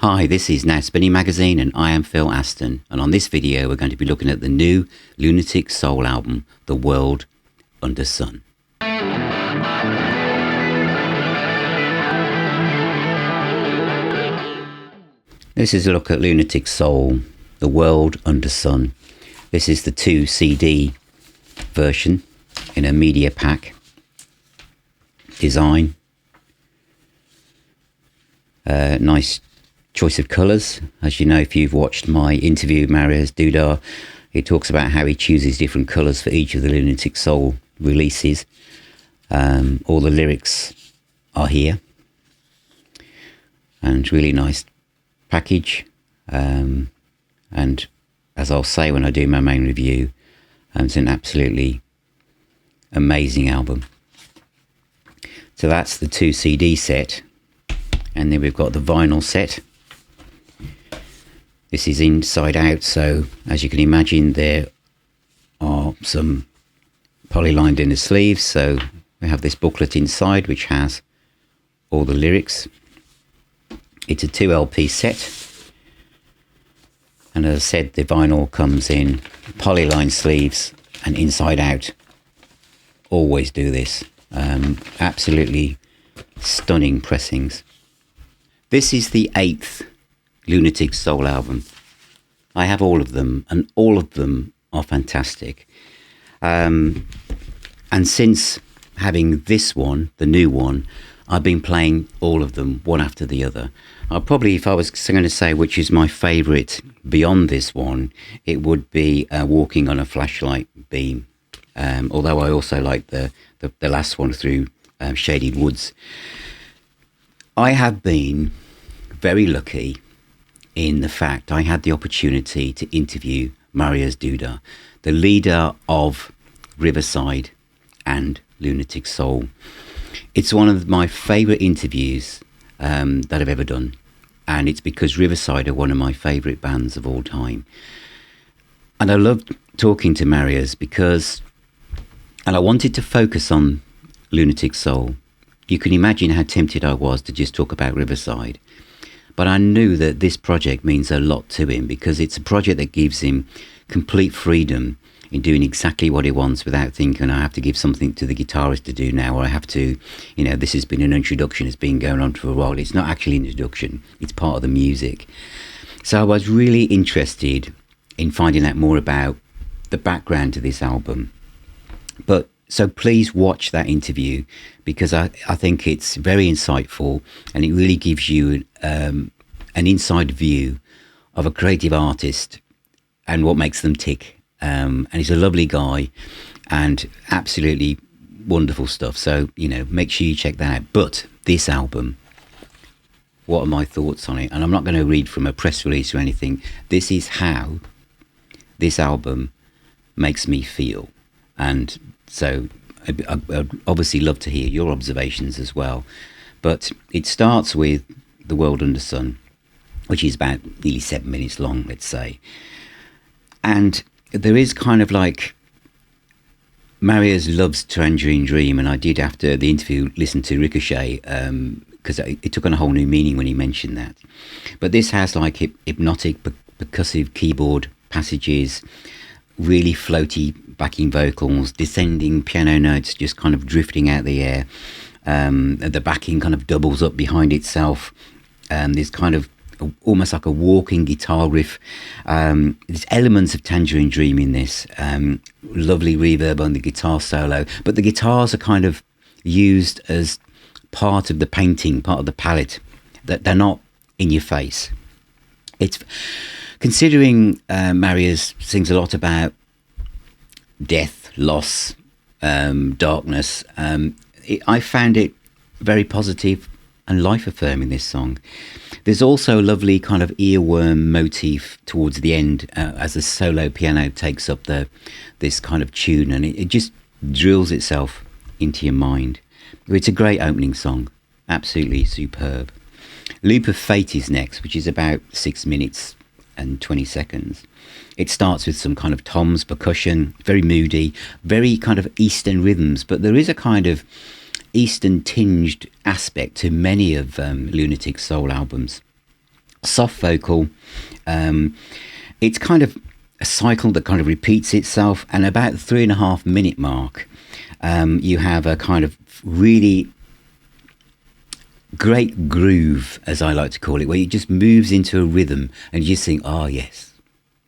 Hi, this is Now Spinning Magazine and I am Phil Aston, and on this video we're going to be looking at the new Lunatic Soul album, The World Under Sun. This is a look at Lunatic Soul, The World Under Sun. This is the 2 CD version in a media pack design. Nice choice of colours. As you know, if you've watched my interview with Mariusz Duda, he talks about how he chooses different colours for each of the Lunatic Soul releases. All the lyrics are here, and really nice package. And as I'll say when I do my main review, it's an absolutely amazing album. So that's the 2 CD set, and then we've got the vinyl set. This is inside out, so as you can imagine there are some poly-lined inner sleeves. So we have this booklet inside which has all the lyrics. It's a 2 LP set, and as I said, the vinyl comes in poly-lined sleeves and inside out. Always do this. Absolutely stunning pressings. This is the 8th Lunatic Soul album. I have all of them, and all of them are fantastic. And since having this one, the new one, I've been playing all of them one after the other. I'll probably, if I was going to say which is my favourite beyond this one, it would be Walking on a Flashlight Beam. Although I also like the last one, Through Shaded Woods. I have been very lucky in the fact I had the opportunity to interview Mariusz Duda, the leader of Riverside and Lunatic Soul. It's one of my favourite interviews that I've ever done, and it's because Riverside are one of my favourite bands of all time. And I loved talking to Mariusz because, and I wanted to focus on Lunatic Soul. You can imagine how tempted I was to just talk about Riverside. But I knew that this project means a lot to him because it's a project that gives him complete freedom in doing exactly what he wants without thinking, I have to give something to the guitarist to do now, or I have to, this has been an introduction, it's been going on for a while. It's not actually an introduction, it's part of the music. So I was really interested in finding out more about the background to this album. So please watch that interview because I think it's very insightful, and it really gives you an inside view of a creative artist and what makes them tick. And he's a lovely guy and absolutely wonderful stuff. So, make sure you check that out. But this album, what are my thoughts on it? And I'm not going to read from a press release or anything. This is how this album makes me feel. And so I'd obviously love to hear your observations as well. But it starts with The World Under Sun, which is about nearly 7 minutes long, let's say. And there is kind of like, Mariusz loves Tangerine Dream, and I did, after the interview, listen to Ricochet, because it took on a whole new meaning when he mentioned that. But this has like hypnotic percussive keyboard passages, really floaty backing vocals, descending piano notes just kind of drifting out the air. The backing kind of doubles up behind itself. There's kind of almost like a walking guitar riff. There's elements of Tangerine Dream in this. Lovely reverb on the guitar solo, but the guitars are kind of used as part of the painting, part of the palette, that they're not in your face. It's considering Mariusz sings a lot about death, loss, darkness. I found it very positive and life-affirming, this song. There's also a lovely kind of earworm motif towards the end as the solo piano takes up this kind of tune, and it just drills itself into your mind. It's a great opening song, absolutely superb. Loop of Fate is next, which is about 6 minutes and 20 seconds. It starts with some kind of toms, percussion, very moody, very kind of Eastern rhythms, but there is a kind of Eastern tinged aspect to many of Lunatic Soul albums. soft vocal. It's kind of a cycle that kind of repeats itself, and about the 3.5 minute mark, you have a kind of really great groove, as I like to call it, where it just moves into a rhythm and you just think, oh yes,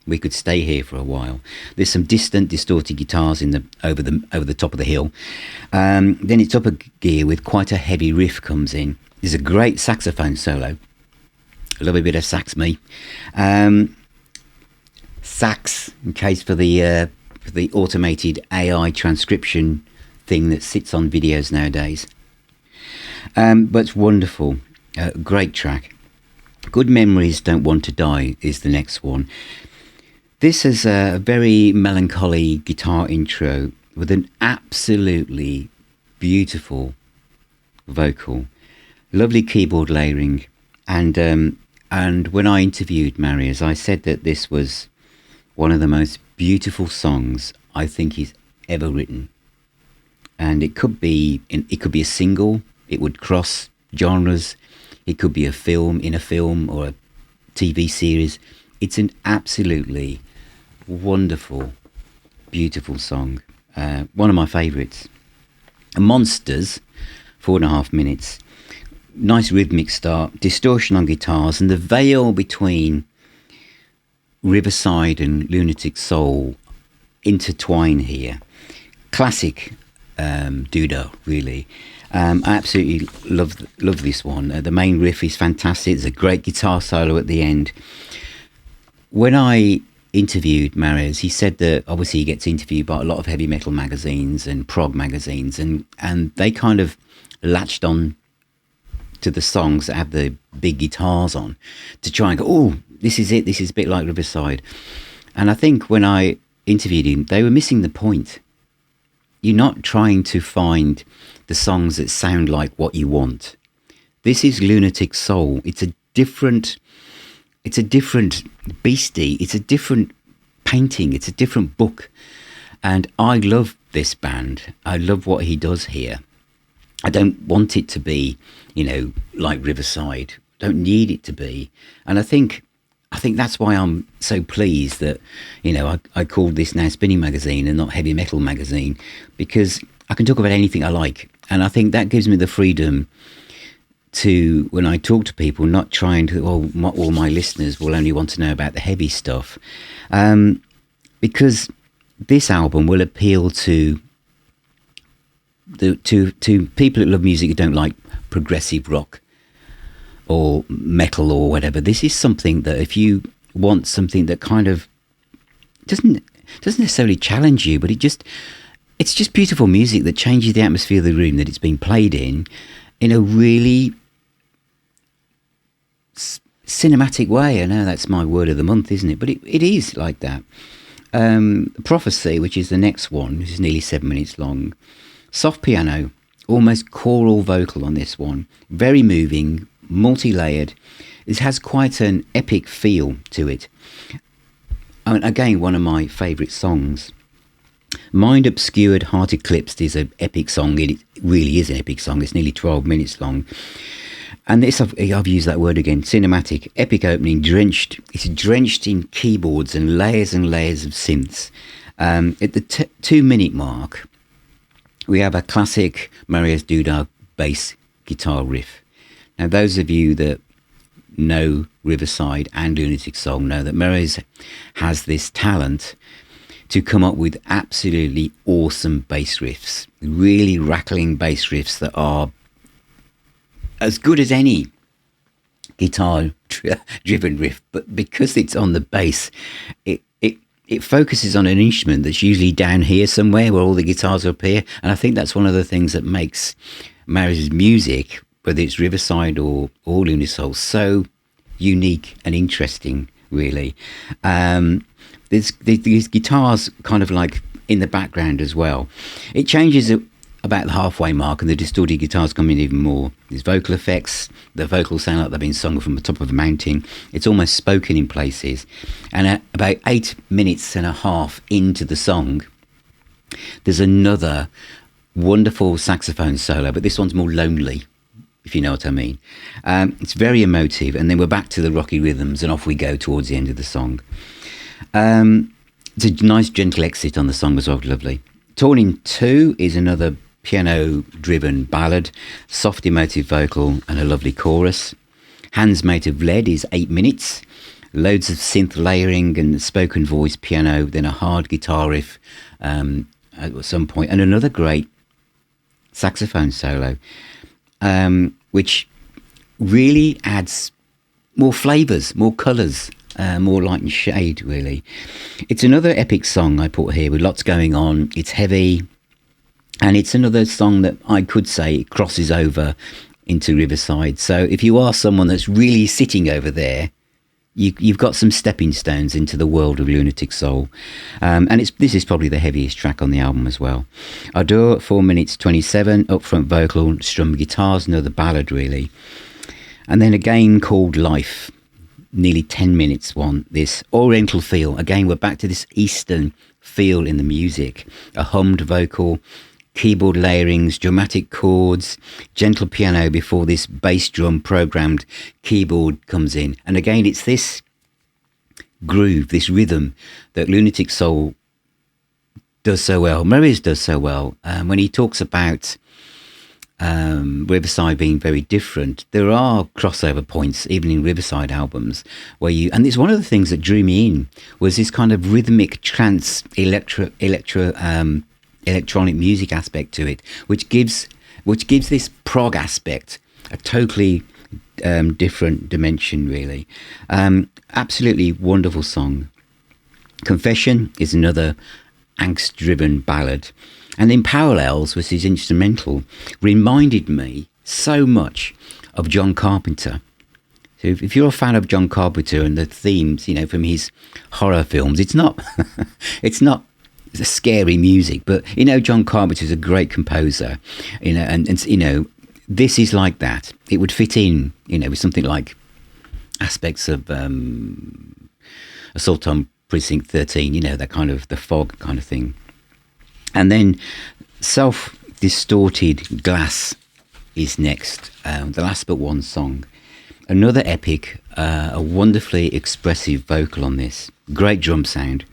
we could stay here for a while. There's some distant distorted guitars over the top of the hill. Then it's up a gear with quite a heavy riff comes in. There's a great saxophone solo. I love a bit of sax, me. Sax, in case for the automated AI transcription thing that sits on videos nowadays. But it's wonderful. Great track. Good Memories Don't Want to Die is the next one. This is a very melancholy guitar intro with an absolutely beautiful vocal, lovely keyboard layering, and when I interviewed Mariusz, I said that this was one of the most beautiful songs I think he's ever written. And it could be a single. It would cross genres. It could be a film or a TV series. It's an absolutely wonderful, beautiful song. One of my favourites. Monsters, 4.5 minutes. Nice rhythmic start, distortion on guitars, and the veil between Riverside and Lunatic Soul intertwine here. Classic Duda, really. I absolutely love this one. The main riff is fantastic. There's a great guitar solo at the end. When I interviewed Mariusz, he said that obviously he gets interviewed by a lot of heavy metal magazines and prog magazines, and they kind of latched on to the songs that have the big guitars on to try and go, oh, this is it. This is a bit like Riverside. And I think when I interviewed him, they were missing the point. You're not trying to find the songs that sound like what you want. This is Lunatic Soul. It's a different beastie. It's a different painting. It's a different book. And I love this band. I love what he does here. I don't want it to be, like Riverside. Don't need it to be. And I think that's why I'm so pleased that, I called this now Spinning Magazine and not Heavy Metal Magazine, because I can talk about anything I like. And I think that gives me the freedom to, when I talk to people, not trying to, all my listeners will only want to know about the heavy stuff. Because this album will appeal to people who love music who don't like progressive rock or metal or whatever. This is something that if you want something that kind of doesn't necessarily challenge you, but it's just beautiful music that changes the atmosphere of the room that it's been played in a really cinematic way. I know that's my word of the month, isn't it? But it is like that. Prophecy, which is the next one, which is nearly 7 minutes long. Soft piano, almost choral vocal on this one. Very moving, multi-layered. It has quite an epic feel to it. And again, one of my favourite songs. Mind Obscured, Heart Eclipsed is an epic song. It really is an epic song. It's nearly 12 minutes long. And this, I've used that word again, cinematic, epic opening, drenched. It's drenched in keyboards and layers of synths. At the 2 minute mark, we have a classic Mariusz Duda bass guitar riff. Now, those of you that know Riverside and Lunatic Soul know that Mariusz has this talent to come up with absolutely awesome bass riffs, really rattling bass riffs that are as good as any guitar-driven riff. But because it's on the bass, it focuses on an instrument that's usually down here somewhere where all the guitars are up here. And I think that's one of the things that makes Mariusz's music, whether it's Riverside or Lunatic Soul, so unique and interesting, really. There's these guitars kind of like in the background as well. It changes at about the halfway mark and the distorted guitars come in even more. There's vocal effects. The vocals sound like they've been sung from the top of a mountain. It's almost spoken in places. And at about 8 minutes and a half into the song, there's another wonderful saxophone solo, but this one's more lonely. if you know what I mean. It's very emotive, and then we're back to the rocky rhythms, and off we go towards the end of the song. It's a nice gentle exit on the song as well, lovely. Torn in Two is another piano-driven ballad, soft emotive vocal and a lovely chorus. Hands Made of Lead is 8 minutes, loads of synth layering and spoken voice piano, then a hard guitar riff at some point, and another great saxophone solo, which really adds more flavours, more colours, more light and shade, really. It's another epic song I put here with lots going on. It's heavy, and it's another song that I could say crosses over into Riverside. So if you are someone that's really sitting over there, you've got some stepping stones into the world of Lunatic Soul. And this is probably the heaviest track on the album as well. Adore, 4 minutes 27, upfront vocal, strum guitars, another ballad really. And then again called Life, nearly 10 minutes one, this oriental feel. Again, we're back to this Eastern feel in the music. A hummed vocal, keyboard layerings, dramatic chords, gentle piano before this bass drum programmed keyboard comes in. And again, it's this groove, this rhythm that Lunatic Soul does so well, Mariusz does so well. When he talks about Riverside being very different, there are crossover points even in Riverside albums where and it's one of the things that drew me in was this kind of rhythmic trance electronic music aspect to it, which gives this prog aspect a totally different dimension, really. Absolutely wonderful song. Confession is another angst-driven ballad, and then Parallels, which is instrumental, reminded me so much of John Carpenter. So if you're a fan of John Carpenter and the themes, from his horror films, it's not scary music, but John Carpenter is a great composer, and this is like that. It would fit in, with something like aspects of Assault on Precinct 13, that kind of the fog kind of thing. And then Self-Distorted Glass is next, the last but one song. Another epic, a wonderfully expressive vocal on this. Great drum sound.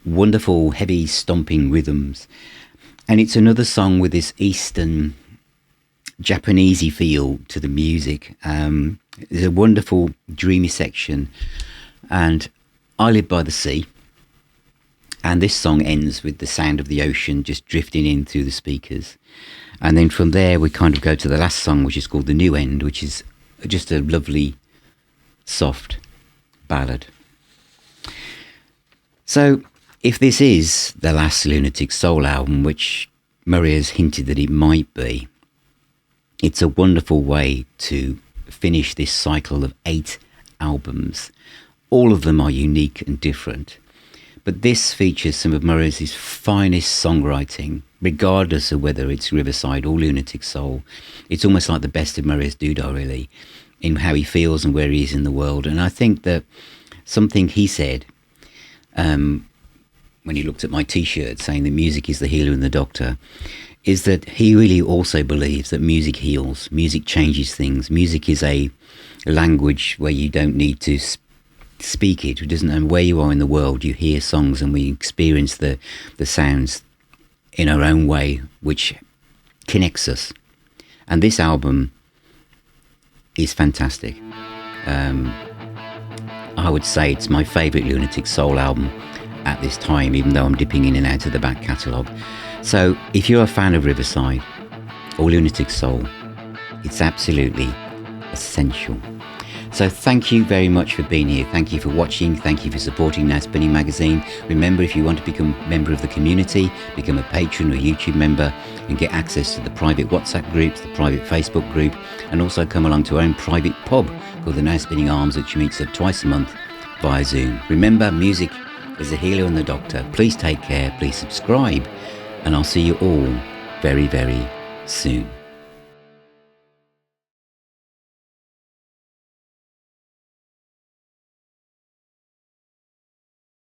Wonderful, heavy, stomping rhythms. And it's another song with this Eastern, Japanesey feel to the music. There's a wonderful, dreamy section. And I Live by the Sea. And this song ends with the sound of the ocean just drifting in through the speakers. And then from there, we kind of go to the last song, which is called The New End, which is just a lovely, soft ballad. So if this is the last Lunatic Soul album, which Murray has hinted that it might be, it's a wonderful way to finish this cycle of 8 albums. All of them are unique and different. But this features some of Mariusz's finest songwriting, regardless of whether it's Riverside or Lunatic Soul. It's almost like the best of Mariusz Duda, really, in how he feels and where he is in the world. And I think that something he said when he looked at my T-shirt saying that music is the healer and the doctor, is that he really also believes that music heals, music changes things. Music is a language where you don't need to speak it. It doesn't matter where you are in the world, you hear songs and we experience the sounds in our own way, which connects us. And this album is fantastic. I would say it's my favourite Lunatic Soul album at this time, even though I'm dipping in and out of the back catalogue. So if you're a fan of Riverside or Lunatic Soul, it's absolutely essential. So thank you very much for being here. Thank you for watching. Thank you for supporting Now Spinning Magazine. Remember, if you want to become a member of the community, become a patron or YouTube member and get access to the private WhatsApp groups, the private Facebook group, and also come along to our own private pub called the Now Spinning Arms, which meets up twice a month via Zoom. Remember, music is the healer and the doctor. Please take care. Please subscribe. And I'll see you all very, very soon.